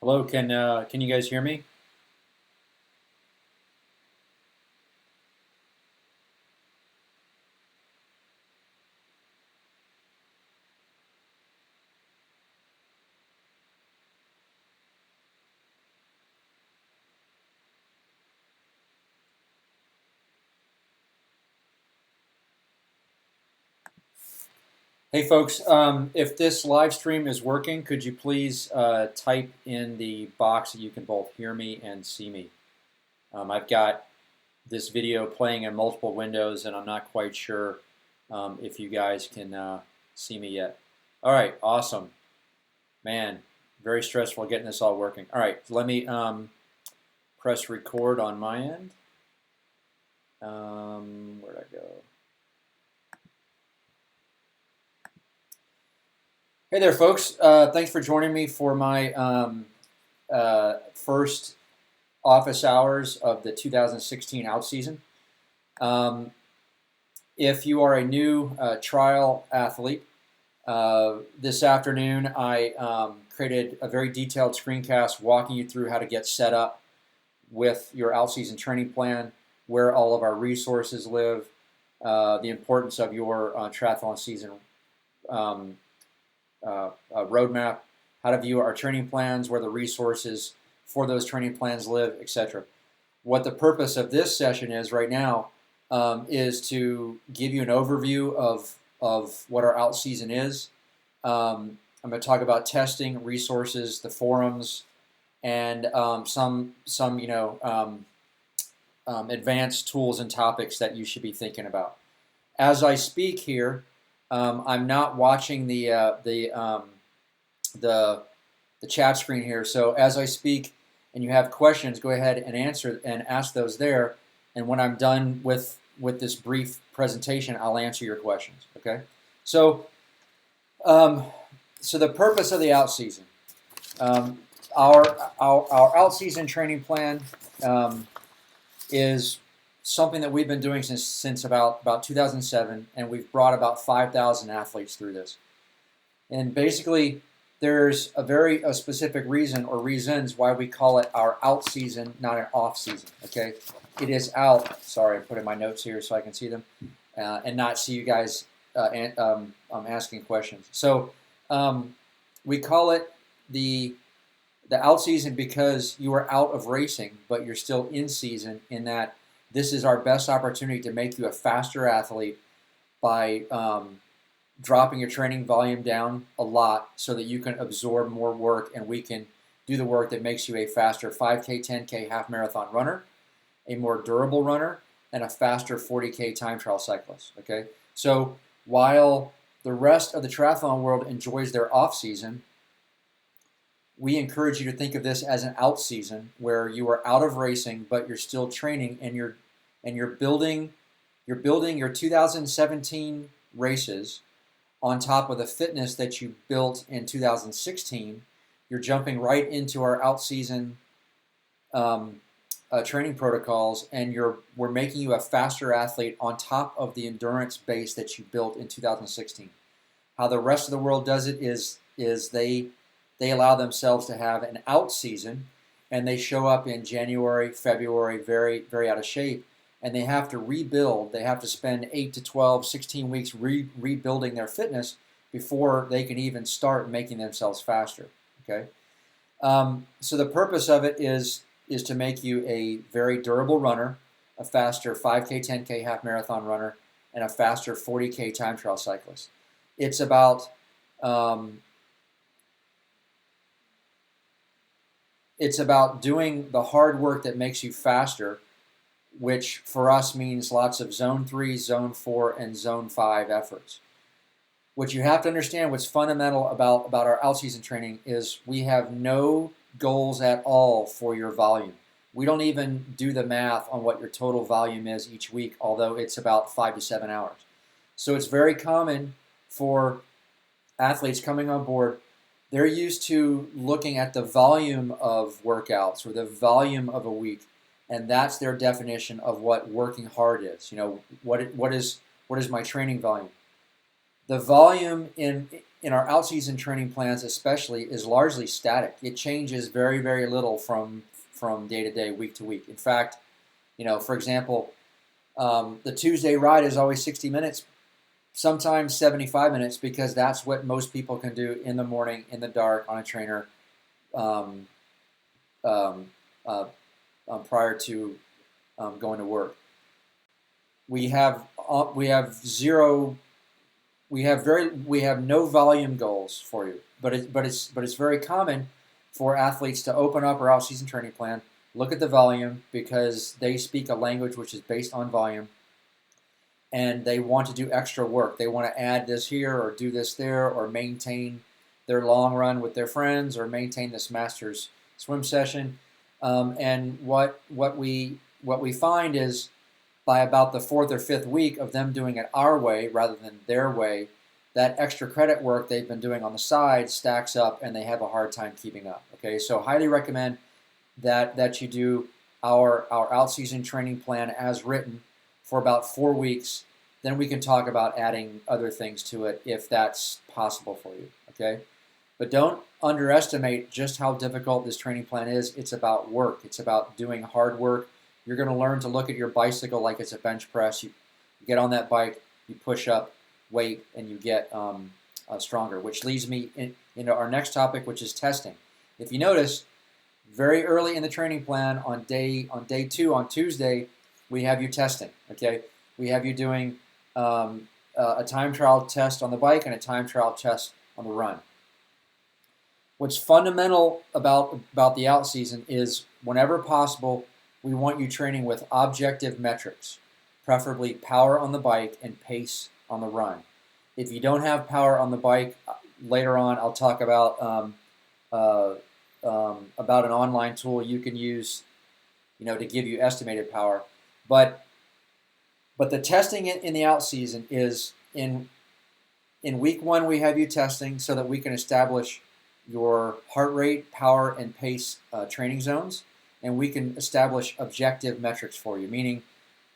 Hello, can you guys hear me? Hey folks, if this live stream is working, could you please type in the box that you can both hear me and see me? I've got this video playing in multiple windows and I'm not quite sure if you guys can see me yet. All right, awesome. Man, very stressful getting this all working. All right, let me press record on my end. Where'd I go? Hey there, folks. Thanks for joining me for my first office hours of the 2016 OutSeason. If you are a new trial athlete, this afternoon I created a very detailed screencast walking you through how to get set up with your OutSeason training plan, where all of our resources live, the importance of your triathlon season roadmap, how to view our training plans, where the resources for those training plans live, etc. What the purpose of this session is right now is to give you an overview of what our out season is. I'm going to talk about testing, resources, the forums, and some advanced tools and topics that you should be thinking about. As I speak here, I'm not watching the chat screen here. So as I speak and you have questions, go ahead and answer and ask those there. And when I'm done with this brief presentation, I'll answer your questions. Okay. So so the purpose of the out season, our out season training plan is something that we've been doing since about 2007, and we've brought about 5,000 athletes through this. And basically, there's a specific reason or reasons why we call it our out season, not an off season. Okay, it is out. Sorry, I'm putting my notes here so I can see them and not see you guys asking questions. So we call it the out season because you are out of racing, but you're still in season. In that, this is our best opportunity to make you a faster athlete by dropping your training volume down a lot so that you can absorb more work and we can do the work that makes you a faster 5K, 10K, half marathon runner, a more durable runner, and a faster 40K time trial cyclist. Okay, so while the rest of the triathlon world enjoys their off season, we encourage you to think of this as an out season where you are out of racing, but you're still training and you're building your 2017 races on top of the fitness that you built in 2016. You're jumping right into our out season training protocols, and we're making you a faster athlete on top of the endurance base that you built in 2016. How the rest of the world does it is they allow themselves to have an out season, and they show up in January, February, very, very out of shape, and they have to rebuild. They have to spend 8 to 12, 16 weeks rebuilding their fitness before they can even start making themselves faster. Okay, so the purpose of it is to make you a very durable runner, a faster 5K, 10K half marathon runner, and a faster 40K time trial cyclist. It's about doing the hard work that makes you faster, which for us means lots of zone 3, zone 4, and zone 5 efforts. What you have to understand, what's fundamental about our out-season training is we have no goals at all for your volume. We don't even do the math on what your total volume is each week, although it's about 5 to 7 hours. So it's very common for athletes coming on board. They're used to looking at the volume of workouts or the volume of a week, and that's their definition of what working hard is. You know, what is my training volume? The volume in in our out-season training plans especially is largely static. It changes very, very little from day to day, week to week. In fact, for example, the Tuesday ride is always 60 minutes, sometimes 75 minutes, because that's what most people can do in the morning, in the dark, on a trainer, um, um, uh, prior to going to work. We have zero. We have no volume goals for you, but it's very common for athletes to open up our out-season training plan, look at the volume because they speak a language which is based on volume, and they want to do extra work. They want to add this here or do this there or maintain their long run with their friends or maintain this master's swim session. And what we find is by about the 4th or 5th week of them doing it our way rather than their way, that extra credit work they've been doing on the side stacks up and they have a hard time keeping up. Okay, so highly recommend that you do our out-season training plan as written for about 4 weeks. Then we can talk about adding other things to it if that's possible for you. Okay, but don't underestimate just how difficult this training plan is. It's about work. It's about doing hard work. You're going to learn to look at your bicycle like it's a bench press. You get on that bike, you push up weight, and you get stronger, which leads me into our next topic, which is testing. If you notice, very early in the training plan on day 2, on Tuesday, we have you testing. Okay, we have you doing a time trial test on the bike and a time trial test on the run. What's fundamental about the out season is whenever possible, we want you training with objective metrics, preferably power on the bike and pace on the run. If you don't have power on the bike, later on I'll talk about an online tool you can use, to give you estimated power. But the testing in the out season is in week 1 we have you testing so that we can establish your heart rate, power, and pace training zones. And we can establish objective metrics for you, meaning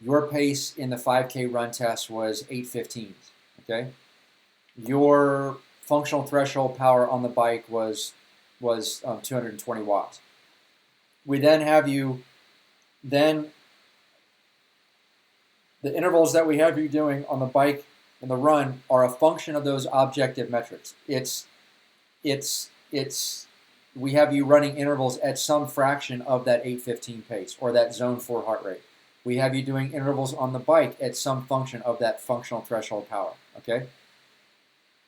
your pace in the 5K run test was 8:15. Okay, your functional threshold power on the bike was 220 watts. We then have you the intervals that we have you doing on the bike and the run are a function of those objective metrics. We have you running intervals at some fraction of that 8:15 pace or that zone 4 heart rate. We have you doing intervals on the bike at some function of that functional threshold power. Okay.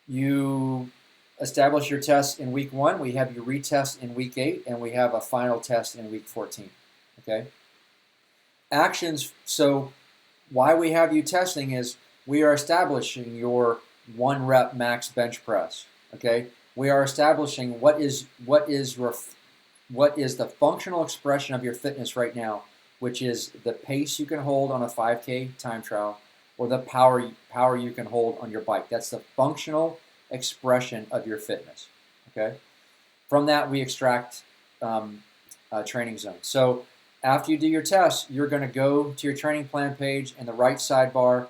You establish your tests in week 1. We have you retest in week 8, and we have a final test in week 14. Okay. Actions. So why we have you testing is we are establishing your 1 rep max bench press. Okay. We are establishing what is the functional expression of your fitness right now, which is the pace you can hold on a 5K time trial or the power you can hold on your bike. That's the functional expression of your fitness. Okay. From that, we extract training zones. So after you do your test, you're going to go to your training plan page and the right sidebar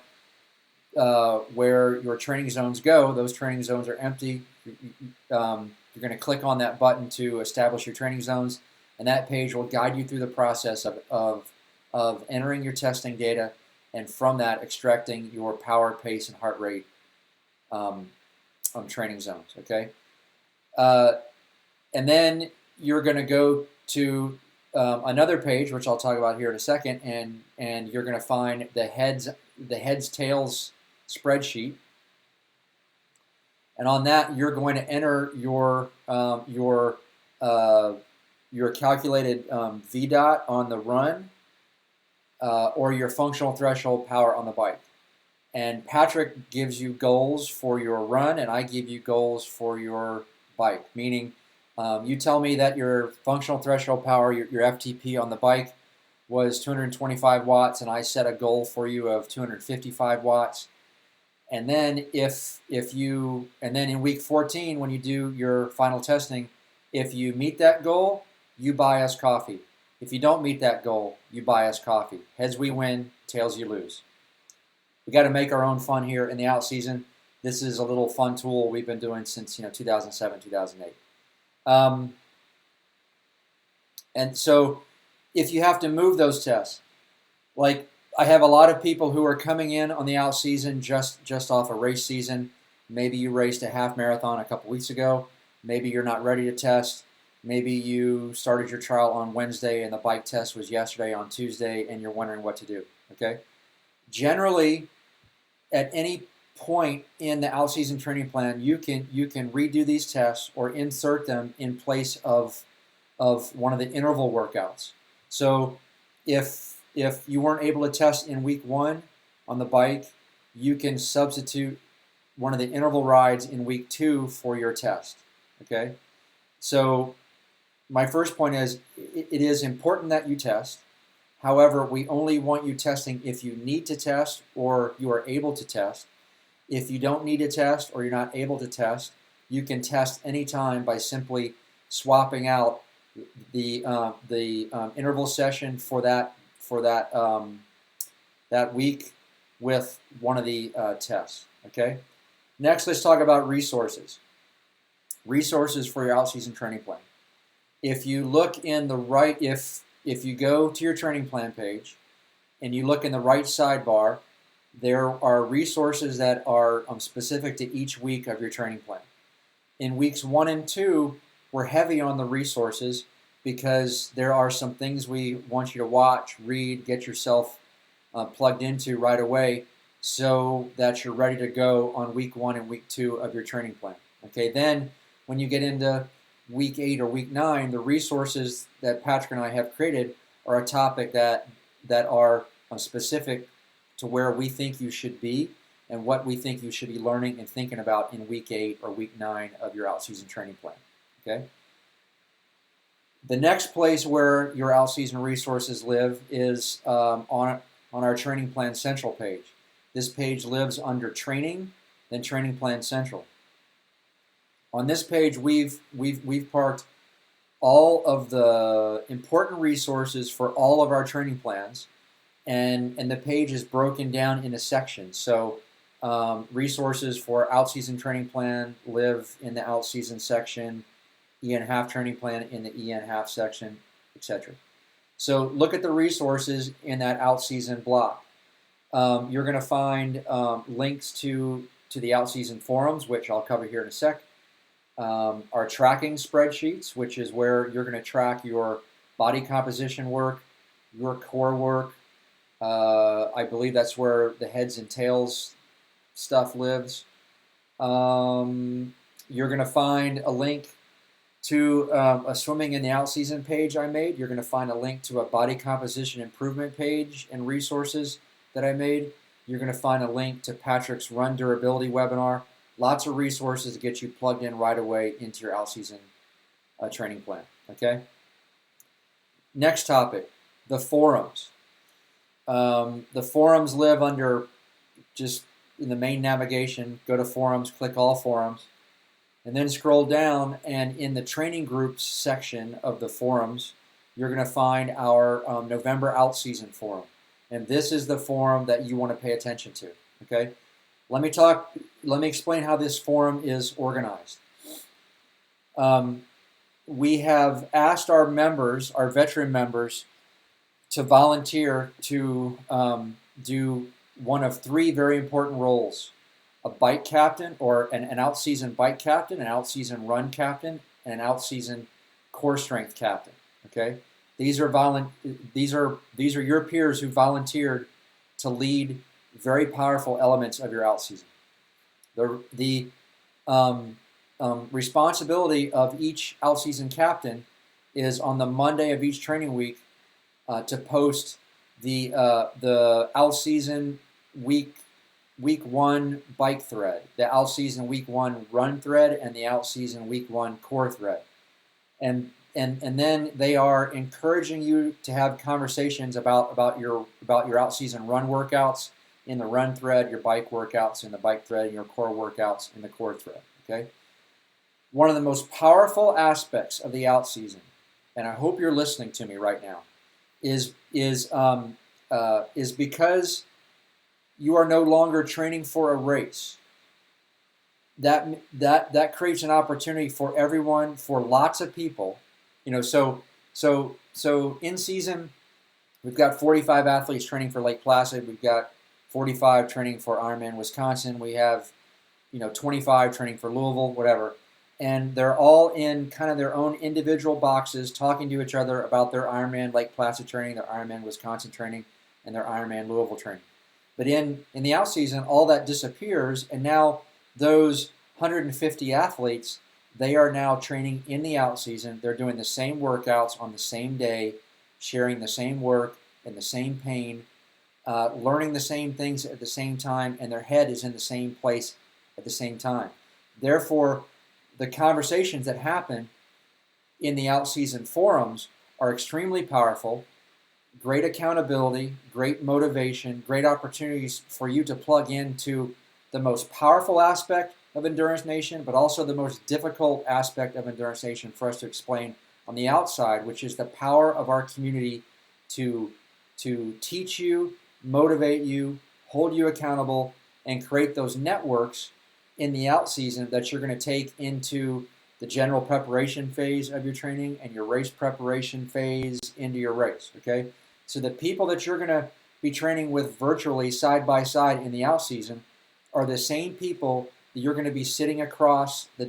where your training zones go. Those training zones are empty. You're going to click on that button to establish your training zones, and that page will guide you through the process of entering your testing data, and from that extracting your power, pace, and heart rate training zones. Okay, and then you're going to go to another page, which I'll talk about here in a second, and you're going to find the heads tails spreadsheet. And on that, you're going to enter your calculated VDOT on the run or your functional threshold power on the bike. And Patrick gives you goals for your run, and I give you goals for your bike. Meaning, you tell me that your functional threshold power, your FTP on the bike, was 225 watts, and I set a goal for you of 255 watts. And then in week 14, when you do your final testing, if you meet that goal, you buy us coffee. If you don't meet that goal, you buy us coffee. Heads we win, tails you lose. We got to make our own fun here in the out season. This is a little fun tool we've been doing since 2007, 2008. And so if you have to move those tests, like I have a lot of people who are coming in on the out season just off a race season. Maybe you raced a half marathon a couple weeks ago. Maybe you're not ready to test. Maybe you started your trial on Wednesday and the bike test was yesterday on Tuesday and you're wondering what to do. Okay? Generally, at any point in the out season training plan, you can redo these tests or insert them in place of one of the interval workouts. So if you weren't able to test in week 1 on the bike, you can substitute one of the interval rides in week 2 for your test. Okay? So my first point is it is important that you test. However, we only want you testing if you need to test or you are able to test. If you don't need to test or you're not able to test, you can test anytime by simply swapping out the interval session for that week with one of the tests. Okay. Next, let's talk about resources. Resources for your out-season training plan. If you look in the right, if you go to your training plan page and you look in the right sidebar, there are resources that are specific to each week of your training plan. In weeks 1 and 2, we're heavy on the resources because there are some things we want you to watch, read, get yourself plugged into right away so that you're ready to go on week 1 and week 2 of your training plan. Okay, then when you get into week 8 or week 9, the resources that Patrick and I have created are a topic that are specific to where we think you should be and what we think you should be learning and thinking about in week 8 or week 9 of your out-season training plan. Okay. The next place where your out-season resources live is on our Training Plan Central page. This page lives under Training, then Training Plan Central. On this page, we've parked all of the important resources for all of our training plans, and the page is broken down into sections. So resources for out-season training plan live in the out-season section, EN half training plan in the EN half section, etc. So look at the resources in that out-season block. You're going to find links to the out-season forums, which I'll cover here in a sec. Our tracking spreadsheets, which is where you're going to track your body composition work, your core work. I believe that's where the heads and tails stuff lives. You're going to find a link to a swimming in the out-season page I made. You're going to find a link to a body composition improvement page and resources that I made. You're going to find a link to Patrick's Run Durability webinar. Lots of resources to get you plugged in right away into your out-season training plan. Okay. Next topic, the forums. The forums live under just in the main navigation. Go to forums, click all forums, and then scroll down. And in the training groups section of the forums, you're going to find our November out-season forum. And this is the forum that you want to pay attention to. Okay. Let me explain how this forum is organized. We have asked our members, our veteran members, to volunteer to do one of 3 very important roles: a bike captain, or an out-season bike captain, an out-season run captain, and an out-season core strength captain. Okay, these are your peers who volunteered to lead very powerful elements of your out-season. The responsibility of each out-season captain is on the Monday of each training week to post the out-season week 1 bike thread, the out-season week 1 run thread, and the out-season week 1 core thread. And then they are encouraging you to have conversations about your out-season run workouts in the run thread, your bike workouts in the bike thread, and your core workouts in the core thread. Okay. One of the most powerful aspects of the out season, and I hope you're listening to me right now, is because you are no longer training for a race. that creates an opportunity for everyone, for lots of people. So in season, we've got 45 athletes training for Lake Placid. We've got 45 training for Ironman Wisconsin. We have 25 training for Louisville, whatever. And they're all in kind of their own individual boxes, talking to each other about their Ironman Lake Placid training, their Ironman Wisconsin training, and their Ironman Louisville training. But in the out season, all that disappears, and now those 150 athletes, they are now training in the out season. They're doing the same workouts on the same day, sharing the same work and the same pain, learning the same things at the same time, and their head is in the same place at the same time. Therefore, the conversations that happen in the out-season forums are extremely powerful, great accountability, great motivation, great opportunities for you to plug into the most powerful aspect of Endurance Nation, but also the most difficult aspect of Endurance Nation for us to explain on the outside, which is the power of our community to teach you, motivate you, hold you accountable, and create those networks in the out season that you're going to take into the general preparation phase of your training and your race preparation phase into your race, okay? So the people that you're going to be training with virtually side by side in the out season are the same people that you're going to be sitting across the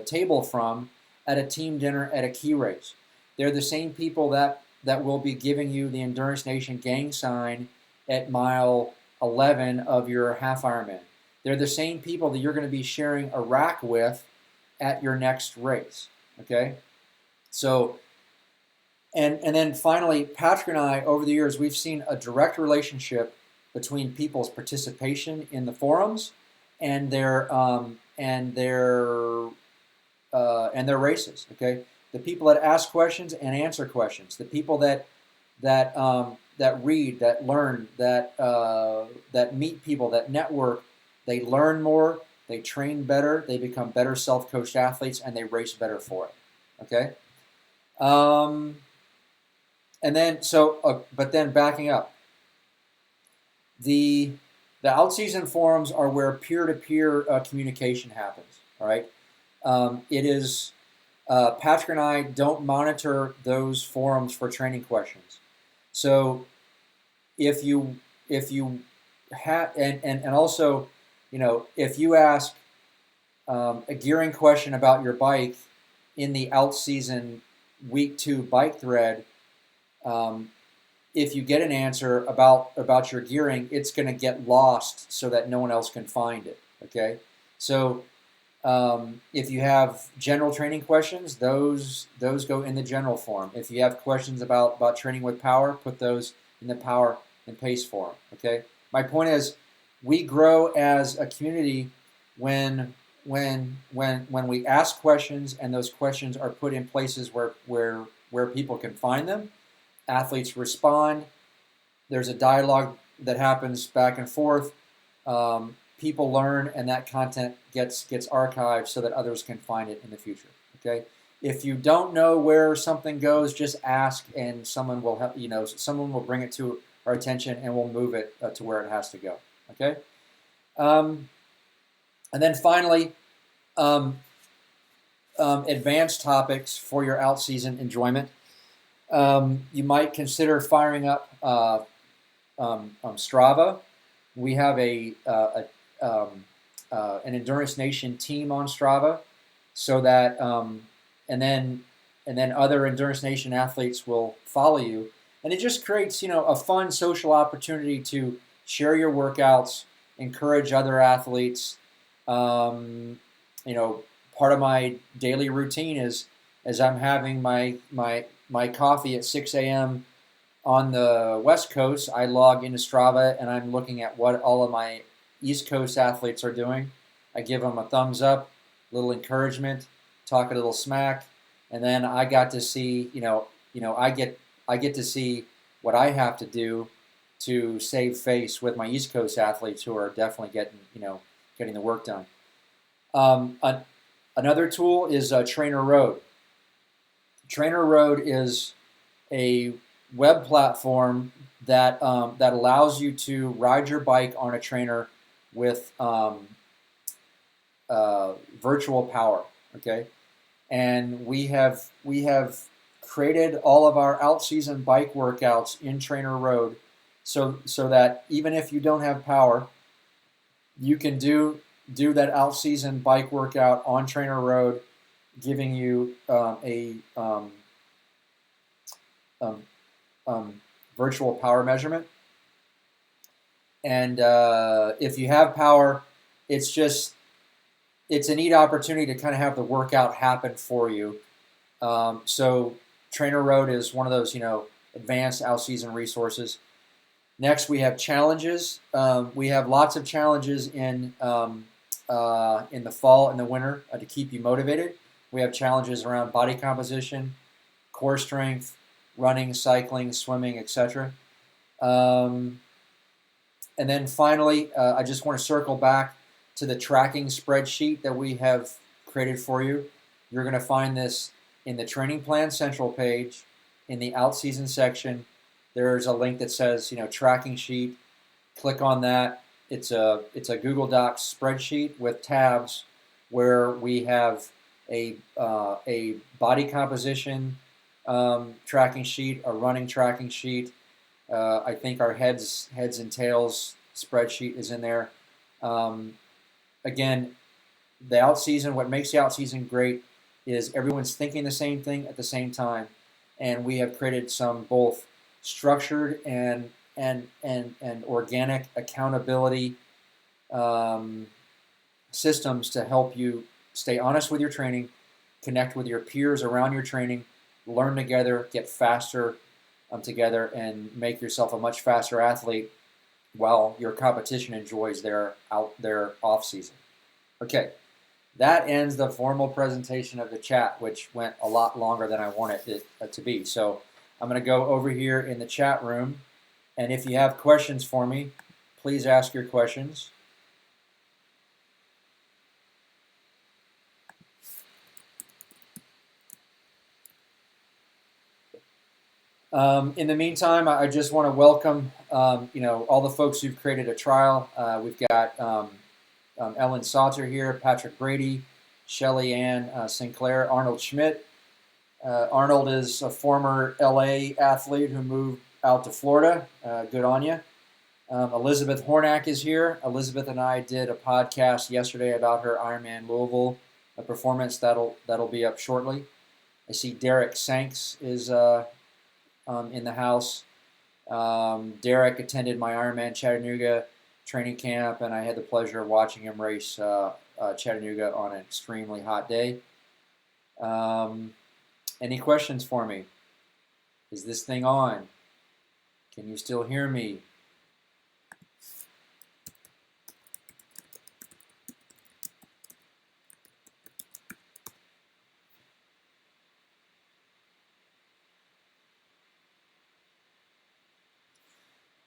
table from at a team dinner at a key race. They're the same people that will be giving you the Endurance Nation gang sign at mile 11 of your half Ironman. They're the same people that you're going to be sharing a rack with at your next race, okay? So, and then finally, Patrick and I, over the years, we've seen a direct relationship between people's participation in the forums and their races, okay? The people that ask questions and answer questions, the people that read, that learn, that meet people, that network. They learn more, they train better, they become better self-coached athletes, and they race better for it. Okay? But then backing up, the out-season forums are where peer-to-peer communication happens. All right? It is Patrick and I don't monitor those forums for training questions. So if you have and also, if you ask a gearing question about your bike in the out-season week 2 bike thread, if you get an answer about your gearing, it's going to get lost so that no one else can find it. Okay, so if you have general training questions, those go in the general forum. If you have questions about training with power, put those in the power and pace forum. Okay, my point is, we grow as a community when we ask questions and those questions are put in places where people can find them. Athletes respond. There's a dialogue that happens back and forth. People learn, and that content gets archived so that others can find it in the future. Okay. If you don't know where something goes, just ask, and someone will help. Someone will bring it to our attention, and we'll move it to where it has to go. Okay. And then finally, advanced topics for your out-season enjoyment. You might consider firing up Strava. We have an Endurance Nation team on Strava, so that and then other Endurance Nation athletes will follow you, and it just creates a fun social opportunity to share your workouts, encourage other athletes. Part of my daily routine is as I'm having my coffee at 6 a.m. on the West Coast, I log into Strava and I'm looking at what all of my East Coast athletes are doing. I give them a thumbs up, a little encouragement, talk a little smack, and then I got to see, I get to see what I have to do to save face with my East Coast athletes who are definitely getting the work done. Another tool is Trainer Road. Trainer Road is a web platform that allows you to ride your bike on a trainer with virtual power. Okay, and we have created all of our out-season bike workouts in Trainer Road, so that even if you don't have power, you can do that out-season bike workout on Trainer Road, giving you a um, virtual power measurement. And if you have power, it's a neat opportunity to kind of have the workout happen for you. So Trainer Road is one of those, advanced out-season resources. Next, we have challenges. We have lots of challenges in the fall and the winter to keep you motivated. We have challenges around body composition, core strength, running, cycling, swimming, etc. And then finally, I just want to circle back to the tracking spreadsheet that we have created for you. You're going to find this in the training plan central page, in the out-season section. There's a link that says, tracking sheet. Click on that. It's a Google Docs spreadsheet with tabs where we have a body composition tracking sheet, a running tracking sheet. I think our heads and tails spreadsheet is in there. Again, the out season. What makes the out season great is everyone's thinking the same thing at the same time, and we have created some both structured and organic accountability systems to help you stay honest with your training, connect with your peers around your training, learn together, get faster together, and make yourself a much faster athlete while your competition enjoys their off season. Okay, that ends the formal presentation of the chat, which went a lot longer than I wanted it to be. So I'm going to go over here in the chat room, and if you have questions for me, please ask your questions. In the meantime, I just want to welcome all the folks who've created a trial. We've got Ellen Sauter here, Patrick Brady, Shelly Ann Sinclair, Arnold Schmidt. Arnold is a former LA athlete who moved out to Florida. Good on you. Elizabeth Hornack is here. Elizabeth and I did a podcast yesterday about her Ironman Louisville performance that'll be up shortly. I see Derek Sanks is in the house. Derek attended my Ironman Chattanooga training camp, and I had the pleasure of watching him race Chattanooga on an extremely hot day. Any questions for me? Is this thing on? Can you still hear me?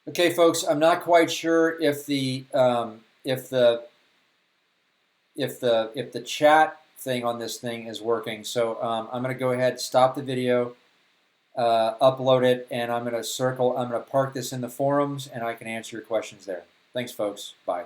Okay, folks, I'm not quite sure if the chat thing on this thing is working. So I'm going to go ahead, stop the video, upload it, and I'm going to park this in the forums, and I can answer your questions there. Thanks, folks. Bye.